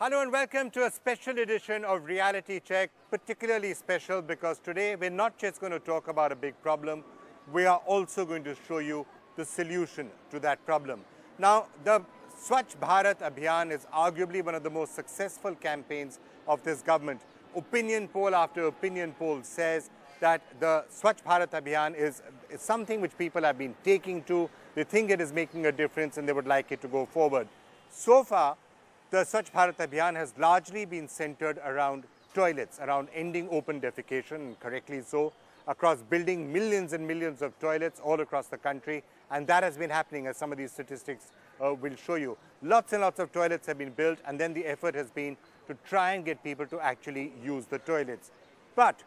Hello and welcome to a special edition of Reality Check, particularly special because today we're not just going to talk about a big problem, we are also going to show you the solution to that problem. Now, the Swachh Bharat Abhiyan is arguably one of the most successful campaigns of this government. Opinion poll after opinion poll says that the Swachh Bharat Abhiyan is something which people have been taking to, they think it is making a difference and they would like it to go forward. So far, the Swachh Bharat Abhiyan has largely been centered around toilets, around ending open defecation, and correctly so, across building millions and millions of toilets all across the country. And that has been happening, as some of these statistics will show you. Lots and lots of toilets have been built, and then the effort has been to try and get people to actually use the toilets. But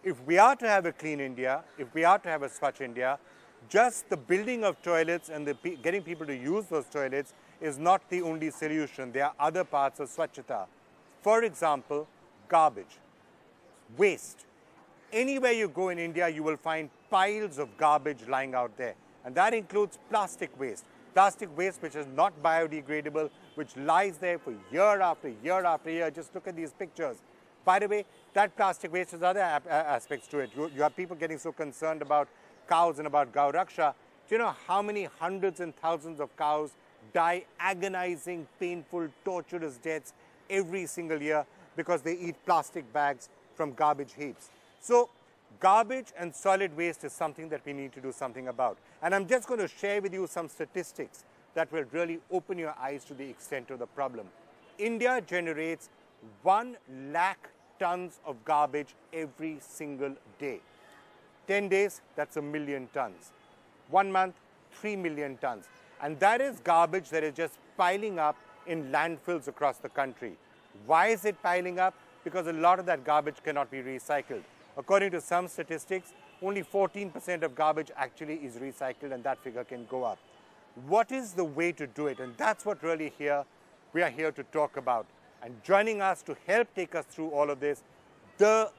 if we are to have a clean India, if we are to have a Swachh India, just the building of toilets and getting people to use those toilets is not the only solution. There are other parts of Swachhata. For example, garbage, waste. Anywhere you go in India, you will find piles of garbage lying out there. And that includes plastic waste. Plastic waste which is not biodegradable, which lies there for year after year after year. Just look at these pictures. By the way, that plastic waste has other aspects to it. You have people getting so concerned about cows and about Gau Raksha. Do you know how many hundreds and thousands of cows die agonizing, painful, torturous deaths every single year because they eat plastic bags from garbage heaps? So, garbage and solid waste is something that we need to do something about. And I'm just going to share with you some statistics that will really open your eyes to the extent of the problem. India generates 1 lakh tons of garbage every single day. 10 days, that's 1 million tons. 1 month, 3 million tons. And that is garbage that is just piling up in landfills across the country. Why is it piling up? Because a lot of that garbage cannot be recycled. According to some statistics, only 14% of garbage actually is recycled, and that figure can go up. What is the way to do it? And that's what really we are here to talk about. And joining us to help take us through all of this, the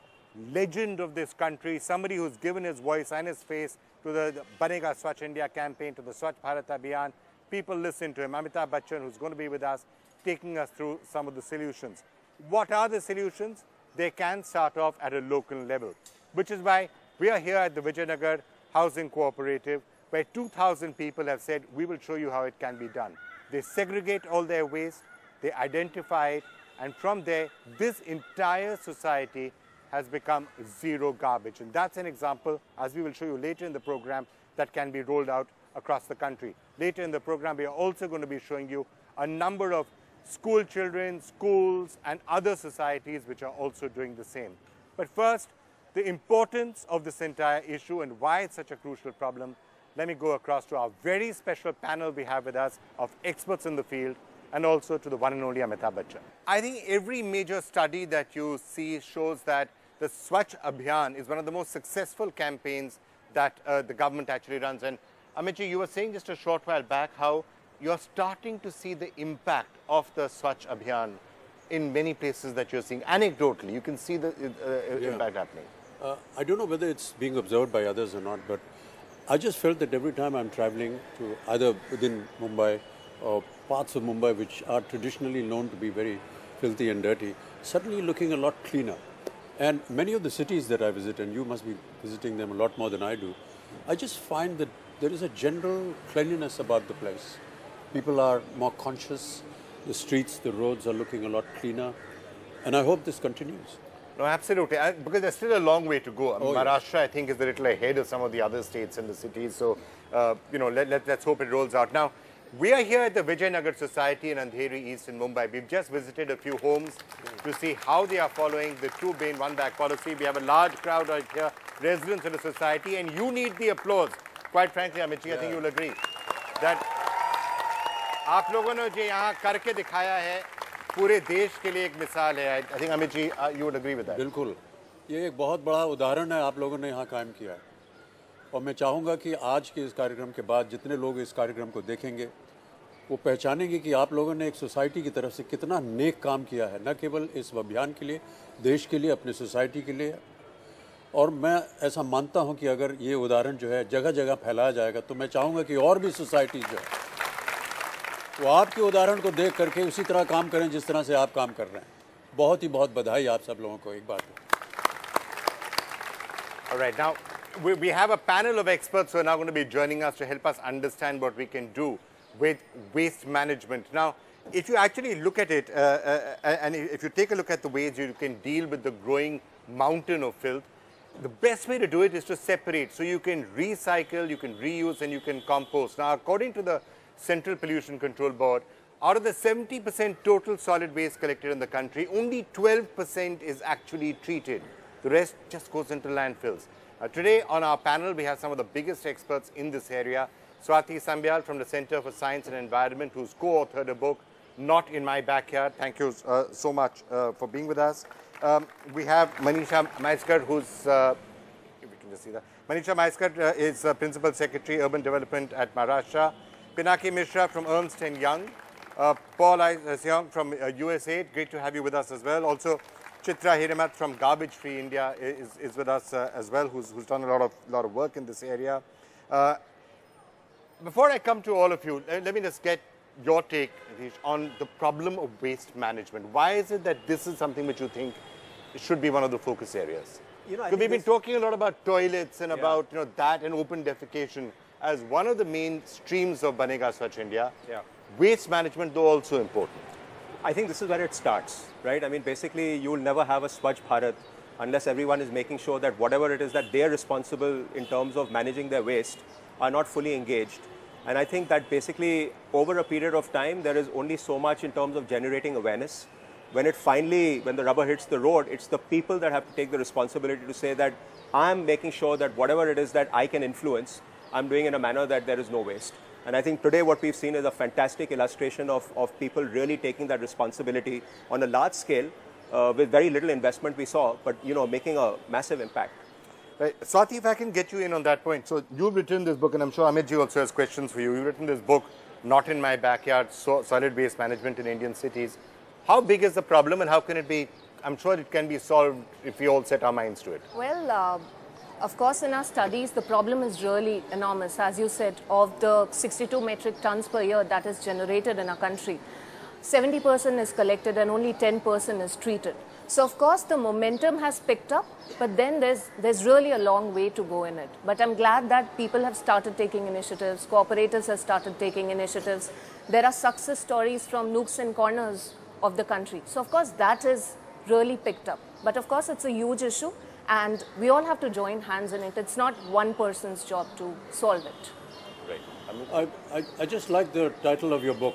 legend of this country, somebody who's given his voice and his face to the Banega Swachh India campaign, to the Swachh Bharat Abhiyan. People listen to him. Amitabh Bachchan, who's going to be with us, taking us through some of the solutions. What are the solutions? They can start off at a local level, which is why we are here at the Vijayanagar Housing Cooperative, where 2,000 people have said, we will show you how it can be done. They segregate all their waste, they identify it, and from there, this entire society has become zero garbage. And that's an example, as we will show you later in the program, that can be rolled out across the country. Later in the program, we are also going to be showing you a number of school children, schools, and other societies which are also doing the same. But first, the importance of this entire issue and why it's such a crucial problem. Let me go across to our very special panel we have with us of experts in the field, and also to the one and only Amitabh Bachchan. I think every major study that you see shows that the Swachh Abhiyan is one of the most successful campaigns that the government actually runs. And Amitji, you were saying just a short while back how you're starting to see the impact of the Swachh Abhiyan in many places that you're seeing. Anecdotally, you can see the impact happening. I don't know whether it's being observed by others or not, but I just felt that every time I'm traveling to either within Mumbai or parts of Mumbai which are traditionally known to be very filthy and dirty, suddenly looking a lot cleaner. And many of the cities that I visit, and you must be visiting them a lot more than I do, I just find that there is a general cleanliness about the place. People are more conscious, the streets, the roads are looking a lot cleaner, and I hope this continues. No, absolutely, because there's still a long way to go. Maharashtra, yes. I think, is a little ahead of some of the other states and the cities, so, let's hope it rolls out. Now, we are here at the Vijayanagar Society in Andheri East in Mumbai. We've just visited a few homes to see how they are following the 2 bin 1 bag policy. We have a large crowd right here, residents of the society, and you need the applause. Quite frankly, Amitji, I think you'll agree that आप लोगों ने जो यहाँ करके दिखाया है पूरे देश के लिए एक मिसाल है. I think Amitji, you would agree with that. बिल्कुल, ये एक बहुत बड़ा उदाहरण है आप लोगों ने यहाँ कायम किया है. और मैं चाहूँगा कि आज के इस कार्यक्रम के बाद जितने लोग इस कार्यक्रम को देखेंगे वो पहचानेंगे कि आप लोगों ने एक सोसाइटी की तरफ से कितना नेक काम किया है, न केवल इस अभियान के लिए, देश के लिए, अपने सोसाइटी के लिए. और मैं ऐसा मानता हूं कि अगर ये उदाहरण जो है जगह जगह फैलाया जाएगा तो मैं चाहूँगा कि और भी सोसाइटी जो है वो आपके उदाहरण को देख करके उसी तरह काम करें जिस तरह से आप काम कर रहे हैं। बहुत ही बहुत बधाई आप सब लोगों को एक बार। All right, now we have a panel of experts who are now going to be joining us to help us understand what we can do with waste management. Now, if you actually look at it, and if you take a look at the ways you can deal with the growing mountain of filth, the best way to do it is to separate. So you can recycle, you can reuse, and you can compost. Now, according to the Central Pollution Control Board, out of the 70% total solid waste collected in the country, only 12% is actually treated. The rest just goes into landfills. Today on our panel, we have some of the biggest experts in this area. Swachh Bharat from the Center for Science and Environment, who's co-authored a book, Not in My Backyard. Thank you so much for being with us. We have Manisha Maiskar, who's, if we can just see that. Manisha Maiskar is Principal Secretary, Urban Development at Maharashtra. Pinaki Mishra from Ernst & Young. Paul Seong from USAID. Great to have you with us as well. Also, Chitra Hiramat from Garbage Free India is with us as well, who's done a lot of work in this area. Before I come to all of you, let me just get your take, Nitish, on the problem of waste management. Why is it that this is something which you think should be one of the focus areas? Because we've been talking a lot about toilets and about that and open defecation as one of the main streams of Banega Swachh India. Yeah. Waste management, though, also important. I think this is where it starts, right? I mean, basically, you will never have a Swachh Bharat unless everyone is making sure that whatever it is that they are responsible in terms of managing their waste are not fully engaged. And I think that basically, over a period of time, there is only so much in terms of generating awareness. When the rubber hits the road, it's the people that have to take the responsibility to say that I'm making sure that whatever it is that I can influence, I'm doing in a manner that there is no waste. And I think today what we've seen is a fantastic illustration of people really taking that responsibility on a large scale with very little investment we saw, but making a massive impact. Right. Swati, if I can get you in on that point. So you've written this book, and I'm sure Amitji also has questions for you. You've written this book, Not in My Backyard, Solid Waste Management in Indian Cities. How big is the problem and how can it be, I'm sure it can be solved if we all set our minds to it? Well, of course, in our studies, the problem is really enormous. As you said, of the 62 metric tons per year that is generated in our country, 70% is collected and only 10% is treated. So, of course, the momentum has picked up, but then there's really a long way to go in it. But I'm glad that people have started taking initiatives, cooperatives have started taking initiatives. There are success stories from nooks and corners of the country. So, of course, that is really picked up. But, of course, it's a huge issue. And we all have to join hands in it. It's not one person's job to solve it. Right. I just like the title of your book.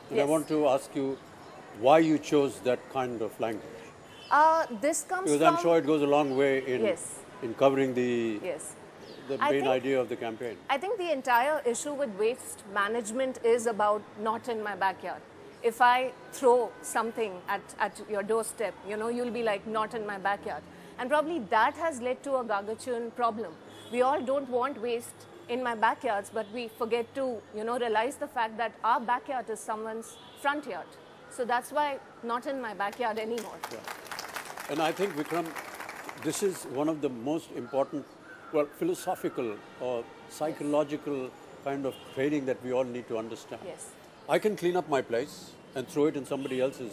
And yes. I want to ask you why you chose that kind of language. This comes because from... I'm sure it goes a long way in, yes. in covering the main idea of the campaign. I think the entire issue with waste management is about not in my backyard. If I throw something at your doorstep, you'll be like, not in my backyard. And probably that has led to a gargantuan problem. We all don't want waste in my backyards, but we forget to, realize the fact that our backyard is someone's front yard. So that's why not in my backyard anymore. Yeah. And I think, Vikram, this is one of the most important, philosophical or psychological kind of training that we all need to understand. Yes. I can clean up my place and throw it in somebody else's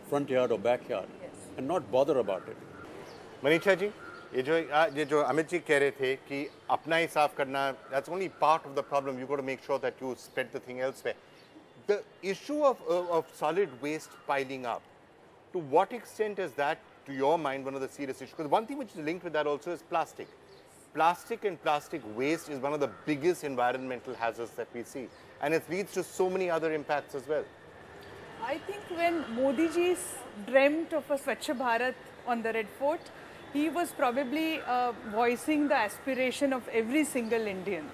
front yard or backyard and not bother about it. Manisha ji, ये जो अमित जी कह रहे थे कि अपना ही साफ करना, that's only part of the problem. You got to make sure that you spread the thing elsewhere. The issue of solid waste piling up, to what extent is that, to your mind, one of the serious issues? Because one thing which is linked with that also is plastic. Plastic and plastic waste is one of the biggest environmental hazards that we see. And it leads to so many other impacts as well. I think when Modi ji dreamt of a Swachh Bharat on the Red Fort, he was probably voicing the aspiration of every single Indian.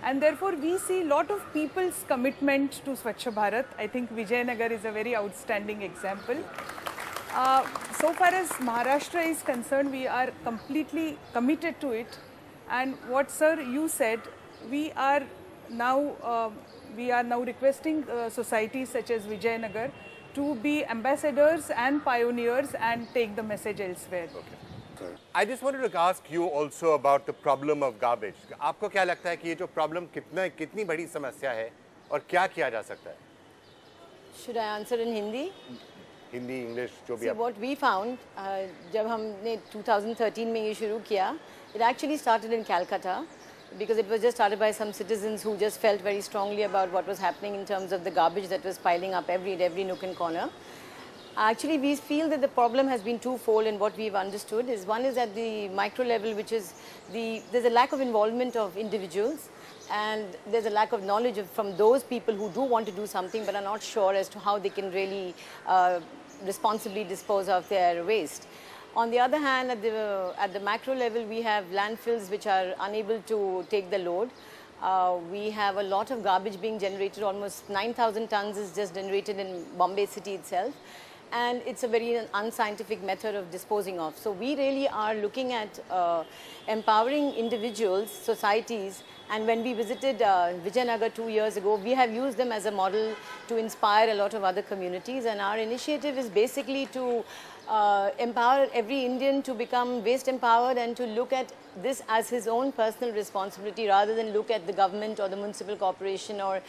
And therefore, we see a lot of people's commitment to Swachh Bharat. I think Vijayanagar is a very outstanding example. So far as Maharashtra is concerned, we are completely committed to it. And what, sir, you said, we are now requesting societies such as Vijayanagar to be ambassadors and pioneers and take the message elsewhere. Okay. I just wanted to ask you also about the problem of garbage. आपको क्या लगता है कि ये जो problem कितनी बड़ी समस्या है और क्या किया जा सकता है? Should I answer in Hindi? Hindi, English, जो भी See, आप what we found, जब हमने 2013 में ये शुरू किया, it actually started in Calcutta because it was just started by some citizens who just felt very strongly about what was happening in terms of the garbage that was piling up every nook and corner. Actually, we feel that the problem has been twofold, and what we've understood is one is at the micro level, which is there's a lack of involvement of individuals, and there's a lack of knowledge from those people who do want to do something but are not sure as to how they can really responsibly dispose of their waste. On the other hand, at the macro level, we have landfills which are unable to take the load. We have a lot of garbage being generated. Almost 9,000 tons is just generated in Bombay city itself. And it's a very unscientific method of disposing of. So we really are looking at empowering individuals, societies, and when we visited Vijayanagar 2 years ago, we have used them as a model to inspire a lot of other communities, and our initiative is basically to empower every Indian to become waste empowered and to look at this as his own personal responsibility rather than look at the government or the municipal corporation or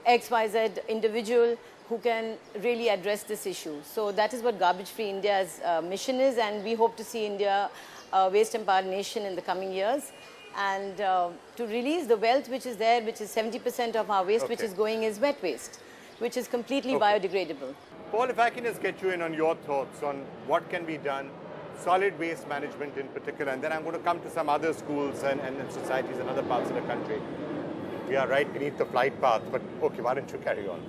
XYZ individual who can really address this issue. So that is what Garbage Free India's mission is, and we hope to see India a waste empowered nation in the coming years. And to release the wealth which is there, which is 70% of our waste which is going is wet waste, which is completely biodegradable. Paul, if I can just get you in on your thoughts on what can be done, solid waste management in particular, and then I'm going to come to some other schools and societies in other parts of the country. We are right beneath the flight path, but okay, why don't you carry on?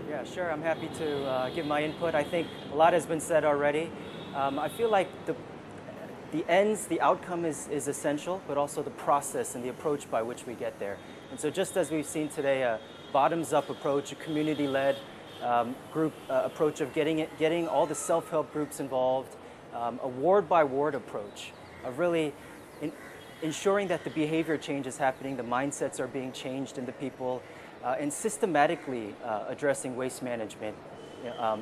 Yeah, sure. I'm happy to give my input. I think a lot has been said already. I feel like the outcome is essential, but also the process and the approach by which we get there. And so just as we've seen today, a bottoms-up approach, a community-led group approach of getting all the self-help groups involved, a ward-by-ward approach of really ensuring that the behavior change is happening, the mindsets are being changed in the people, and systematically addressing waste management.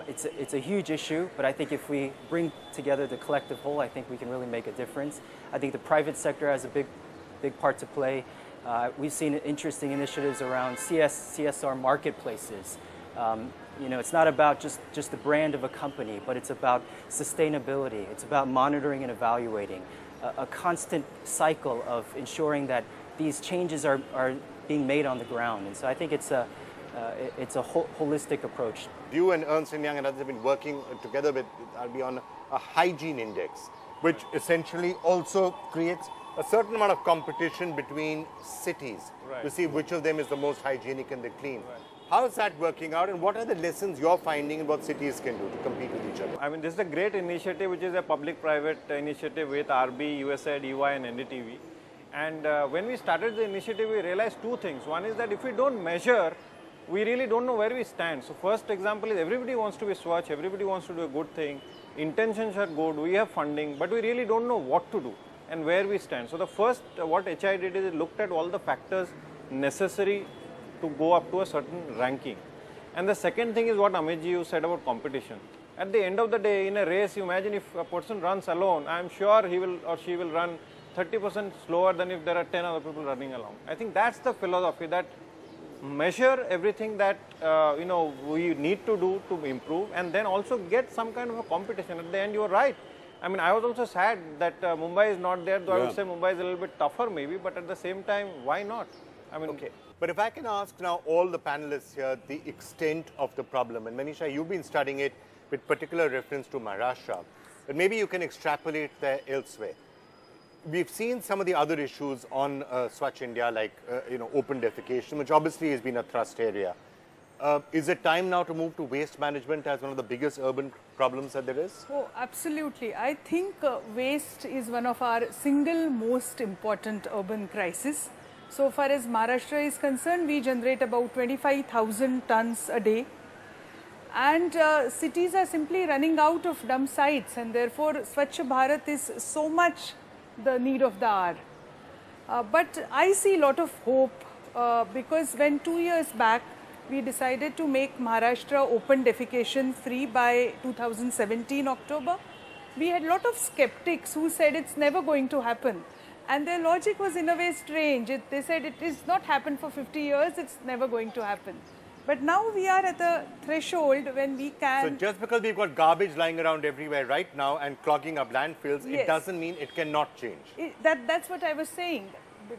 It's a huge issue, but I think if we bring together the collective whole, I think we can really make a difference. I think the private sector has a big part to play. We've seen interesting initiatives around CSR marketplaces. You know, it's not about just the brand of a company, but it's about sustainability. It's about monitoring and evaluating, a constant cycle of ensuring that these changes are being made on the ground. And so I think it's a holistic approach. You and Ernst & Young and others have been working together with RB on a hygiene index, which essentially also creates a certain amount of competition between cities to see which of them is the most hygienic and the clean. How is that working out, and what are the lessons you're finding and what cities can do to compete with each other? I mean, this is a great initiative, which is a public-private initiative with RB, USAID, EY and NDTV. And when we started the initiative, we realized two things. One is that if we don't measure, we really don't know where we stand. So first example is everybody wants to be Swachh, everybody wants to do a good thing. Intentions are good, we have funding, but we really don't know what to do and where we stand. So the first, what HI did is it looked at all the factors necessary to go up to a certain ranking. And the second thing is what Amit ji you said about competition. At the end of the day, in a race, you imagine if a person runs alone, I am sure he will or she will run 30% slower than if there are 10 other people running along. I think that's the philosophy, that measure everything that you know we need to do to improve, and then also get some kind of a competition. At the end, you are right. I mean, I was also sad that Mumbai is not there, though I would say Mumbai is a little bit tougher maybe, but at the same time, why not? I mean, okay. But if I can ask now all the panelists here the extent of the problem, and Manisha, you've been studying it with particular reference to Maharashtra, but maybe you can extrapolate there elsewhere. We've seen some of the other issues on Swachh India, like you know, open defecation, which obviously has been a thrust area. Is it time now to move to waste management as one of the biggest urban problems that there is? Oh, absolutely. I think waste is one of our single most important urban crises. So far as Maharashtra is concerned, we generate about 25,000 tons a day. And cities are simply running out of dump sites, and therefore Swachh Bharat is so much the need of the hour. But I see a lot of hope because when 2 years back we decided to make Maharashtra open defecation free by 2017 October, we had a lot of skeptics who said it's never going to happen. And their logic was in a way strange. They said it is not happened for 50 years, it's never going to happen. But now we are at a threshold when we can... So just because we've got garbage lying around everywhere right now and clogging up landfills, Yes. it doesn't mean it cannot change. That's what I was saying.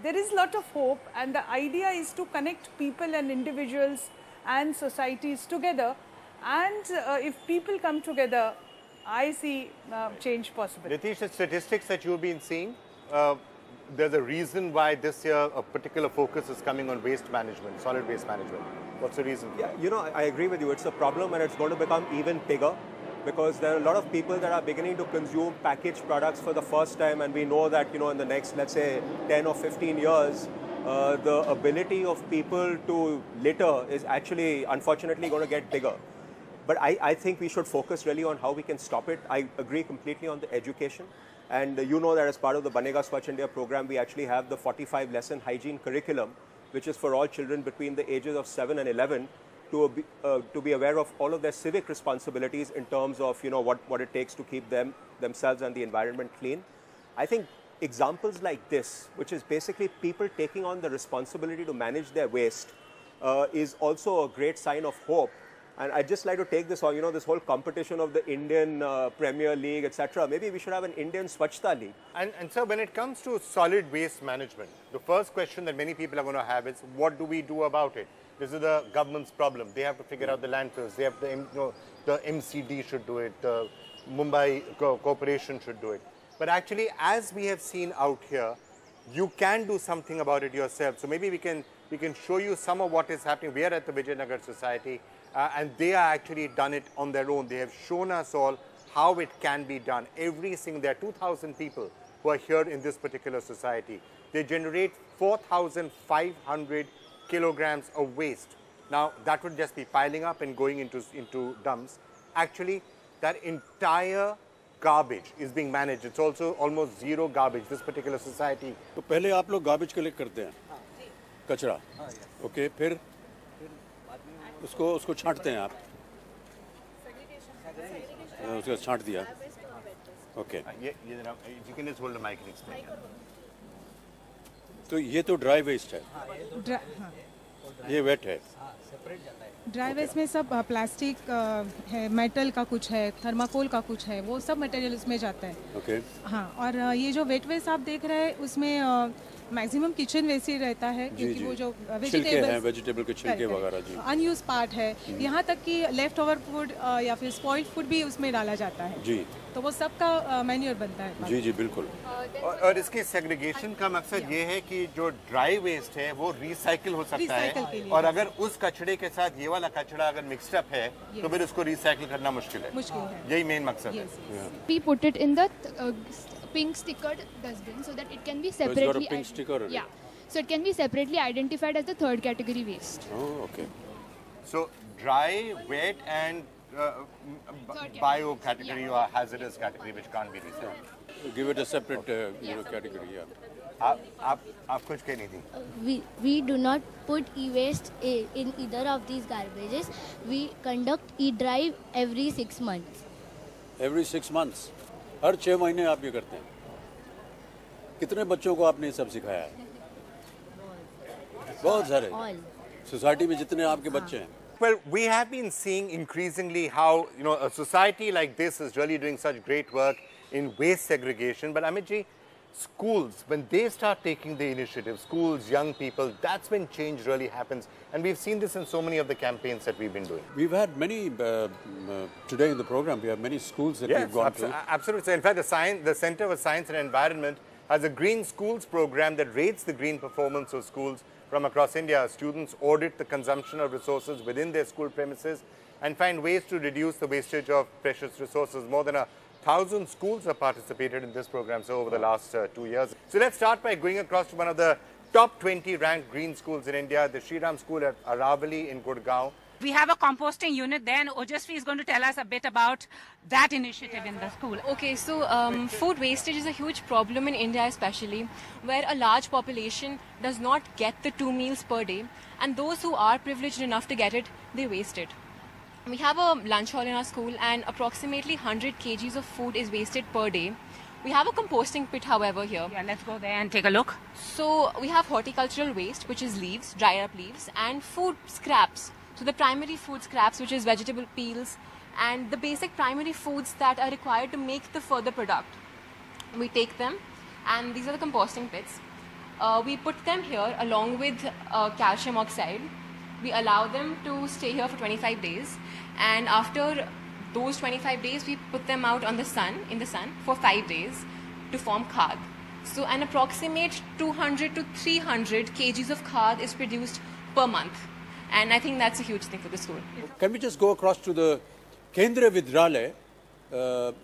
There is a lot of hope, and the idea is to connect people and individuals and societies together. And if people come together, I see change possible. Nitish, the statistics that you've been seeing, there's a reason why this year a particular focus is coming on waste management, solid waste management. What's the reason? Yeah, you know, I agree with you. It's a problem and it's going to become even bigger because there are a lot of people that are beginning to consume packaged products for the first time, and we know that, you know, in the next, let's say, 10 or 15 years, the ability of people to litter is actually, unfortunately, going to get bigger. But I think we should focus really on how we can stop it. I agree completely on the education. And you know that as part of the Banega Swachh India program, we actually have the 45-lesson hygiene curriculum, which is for all children between the ages of 7 and 11 to be aware of all of their civic responsibilities in terms of, you know, what it takes to keep themselves and the environment clean. I think examples like this, which is basically people taking on the responsibility to manage their waste, is also a great sign of hope. And I'd just like to take this on, you know, this whole competition of the Indian Premier League, etc. Maybe we should have an Indian Swachhta League. And so when it comes to solid waste management, the first question that many people are going to have is, what do we do about it? This is the government's problem. They have to figure out the landfills. They have to, you know, the MCD should do it. The Mumbai Corporation should do it. But actually, as we have seen out here, you can do something about it yourself. So maybe we can show you some of what is happening. We are at the Vijayanagar Society. And they are actually done it on their own. They have shown us all how it can be done. There are 2,000 people who are here in this particular society. They generate 4,500 kilograms of waste. Now, that would just be piling up and going into dumps. Actually, that entire garbage is being managed. It's also almost zero garbage, this particular society. तो पहले आप लोग garbage collect करते हैं, कचरा, okay, फिर उसको छांटते हैं आप, उसको छांट दिया, okay. You can just hold the mic and explain. तो ये तो dry waste है, ये wet है. ड्राई वेस्ट में सब प्लास्टिक है, मेटल का कुछ है, थर्माकोल का कुछ है, वो सब मटेरियल उसमें जाता है. Okay. हाँ, और ये जो वेट वेस्ट आप देख रहे हैं उसमें मैक्सिमम किचन वेस्ट ही रहता है, क्योंकि वो जो वेजिटेबल के छिलके वगैरह जी अनयूज पार्ट है, यहाँ तक कि लेफ्ट ओवर फूड या फिर स्पॉइल्ड फूड भी उसमें डाला जाता है जी, तो वो सबका मैन्योर बनता है. जी जी बिल्कुल. और इसके सेग्रीगेशन का मकसद ये है कि जो ड्राई वेस्ट है वो रिसाइकिल हो सकता है, और अगर उस कचड़े के साथ ये वाला कचड़ा अगर मिक्स्ड अप है तो फिर उसको रिसाइकिल करना मुश्किल है. यही मेन मकसद है. We put it in the pink stickered dustbin so that it can be separately. So it's got a pink sticker. Yeah, so it can be separately identified as the third category waste. Oh, okay. So dry, wet, and bio category or hazardous category which can't be recycled. Give it a separate category. Yeah. आप कुछ कह नहीं थी. We do not put e-waste in either of these garbages. We conduct e-drive every 6 months. Every 6 months. हर 6 महीने आप ये करते हैं. कितने बच्चों को आपने ये सब सिखाया है? बहुत सारे. सोसाइटी में जितने आपके बच्चे हैं. Well, we have been seeing increasingly how, you know, a society like this is really doing such great work in waste segregation. But Amit ji, schools, when they start taking the initiative, schools, young people, that's when change really happens. And we've seen this in so many of the campaigns that we've been doing. We've had many, today in the program, we have many schools that we've gone to. Absolutely. So in fact, the Center for Science and Environment has a Green Schools program that rates the green performance of schools from across India. Students audit the consumption of resources within their school premises and find ways to reduce the wastage of precious resources. More than 1,000 schools have participated in this program over the last 2 years. So let's start by going across to one of the top 20 ranked green schools in India, the Shriram School at Aravali in Gurgaon. We have a composting unit there, and Ojasvi is going to tell us a bit about that initiative in the school. Okay, so food wastage is a huge problem in India especially, where a large population does not get the 2 meals per day, and those who are privileged enough to get it, they waste it. We have a lunch hall in our school, and approximately 100 kgs of food is wasted per day. We have a composting pit, however, here. Yeah, let's go there and take a look. So we have horticultural waste, which is leaves, dried up leaves, and food scraps. So the primary food scraps, which is vegetable peels, and the basic primary foods that are required to make the further product. We take them, and these are the composting pits. We put them here along with calcium oxide. We allow them to stay here for 25 days, and after those 25 days, we put them out on the sun, in the sun, for 5 days to form khad. So an approximate 200 to 300 kgs of khad is produced per month. And I think that's a huge thing for the school. Can we just go across to the Kendriya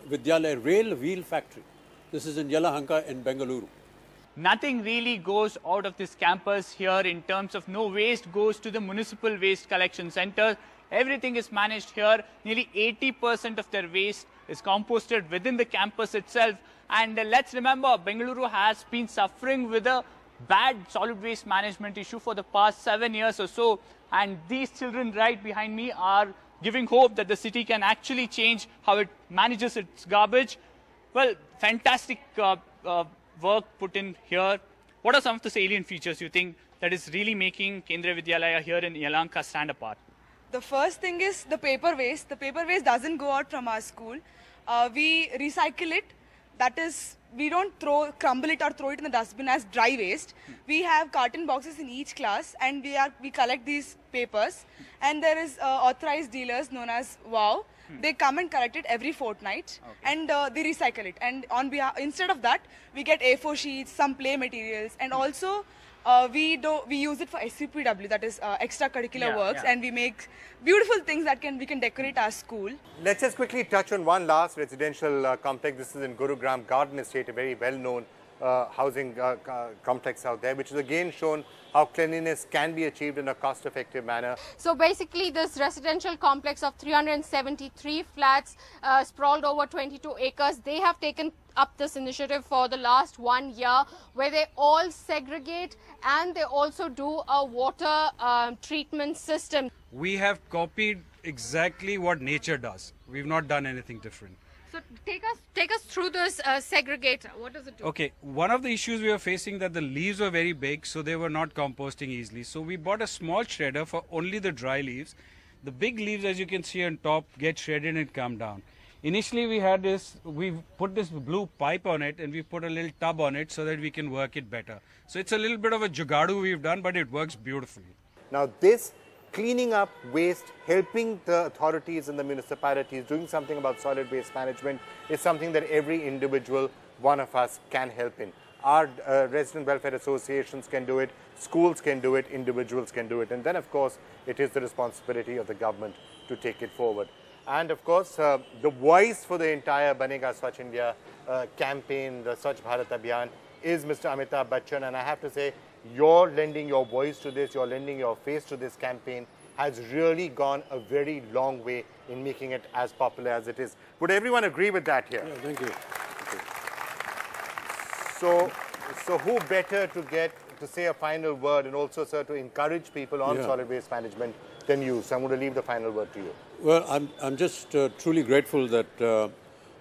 Vidyalaya Rail Wheel Factory? This is in Yelahanka in Bengaluru. Nothing really goes out of this campus here in terms of no waste goes to the municipal waste collection center. Everything is managed here. Nearly 80% of their waste is composted within the campus itself. And let's remember, Bengaluru has been suffering with a bad solid waste management issue for the past 7 years or so. And these children right behind me are giving hope that the city can actually change how it manages its garbage. Well, fantastic work put in here. What are some of the salient features you think that is really making Kendriya Vidyalaya here in Yelahanka stand apart? The first thing is the paper waste. The paper waste doesn't go out from our school. We recycle it. That is, we don't crumble it or throw it in the dustbin as dry waste. We have carton boxes in each class, and we collect these papers. And there is authorized dealers known as WOW. They come and collect it every fortnight, and they recycle it. And on behalf, instead of that, we get A4 sheets, some play materials, and also we use it for SUPW, that is extracurricular works, and we make beautiful things that we can decorate our school. Let's just quickly touch on one last residential complex. This is in Gurugram Garden Estate, a very well-known housing complex out there, which is again shown how cleanliness can be achieved in a cost-effective manner. So basically this residential complex of 373 flats sprawled over 22 acres, they have taken up this initiative for the last 1 year, where they all segregate and they also do a water treatment system. We have copied exactly what nature does. We've not done anything different. So take us through this segregator. What does it do? Okay, one of the issues we were facing that the leaves were very big, so they were not composting easily. So we bought a small shredder for only the dry leaves. The big leaves, as you can see on top, get shredded and come down. Initially we put this blue pipe on it, and we put a little tub on it so that we can work it better. So it's a little bit of a jugadu we've done, but it works beautifully. Now this cleaning up waste, helping the authorities and the municipalities, doing something about solid waste management is something that every individual one of us can help in. Our resident welfare associations can do it, schools can do it, individuals can do it, and then of course it is the responsibility of the government to take it forward. And of course the voice for the entire Banega Swachh India campaign, the Swachh Bharat Abhiyan, is Mr. Amitabh Bachchan, and I have to say, you're lending your voice to this, you're lending your face to this campaign has really gone a very long way in making it as popular as it is. Would everyone agree with that here? Yeah, thank you. So who better to say a final word and also, sir, to encourage people on solid waste management than you? So I'm going to leave the final word to you. Well, I'm just truly grateful that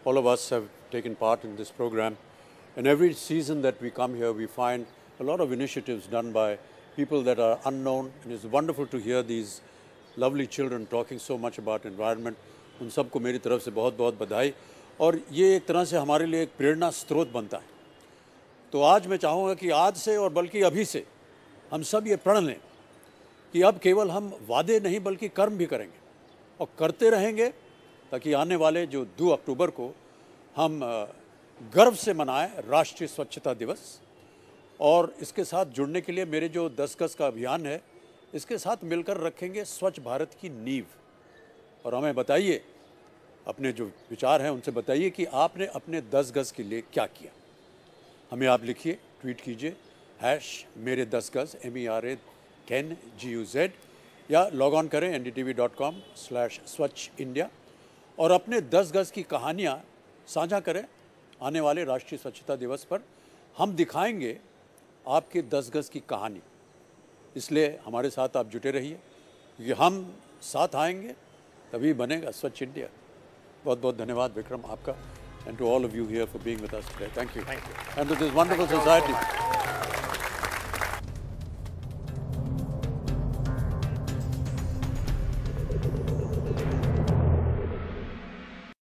all of us have taken part in this program. And every season that we come here, we find a lot of initiatives done by people that are unknown, and it's wonderful to hear these lovely children talking so much about environment. उन सबको मेरी तरफ से बहुत-बहुत बधाई, और ये एक तरह से हमारे लिए एक प्रेरणा स्रोत बनता है. तो आज मैं चाहूँगा कि आज से और बल्कि अभी से हम सब ये प्रण लें कि अब केवल हम वादे नहीं बल्कि कर्म भी करेंगे और करते रहेंगे, ताकि आने वाले जो 2 अक्टूबर को हम गर्व से मनाएं राष्ट्रीय स्वच्छता दिवस. और इसके साथ जुड़ने के लिए मेरे जो 10 गज का अभियान है, इसके साथ मिलकर रखेंगे स्वच्छ भारत की नींव. और हमें बताइए, अपने जो विचार हैं उनसे बताइए कि आपने अपने 10 गज के लिए क्या किया. हमें आप लिखिए, ट्वीट कीजिए #मेरे10गज MERA10GUZ या लॉग ऑन करें ndtv.com/swachhindia और अपने 10 गज की कहानियाँ साझा करें. आने वाले राष्ट्रीय स्वच्छता दिवस पर हम दिखाएंगे आपके 10 गज की कहानी. इसलिए हमारे साथ आप जुटे रहिए, क्योंकि हम साथ आएंगे तभी बनेगा स्वच्छ इंडिया. बहुत बहुत धन्यवाद विक्रम आपका, and to all of you here for being with us today. Thank you. And to this wonderful society.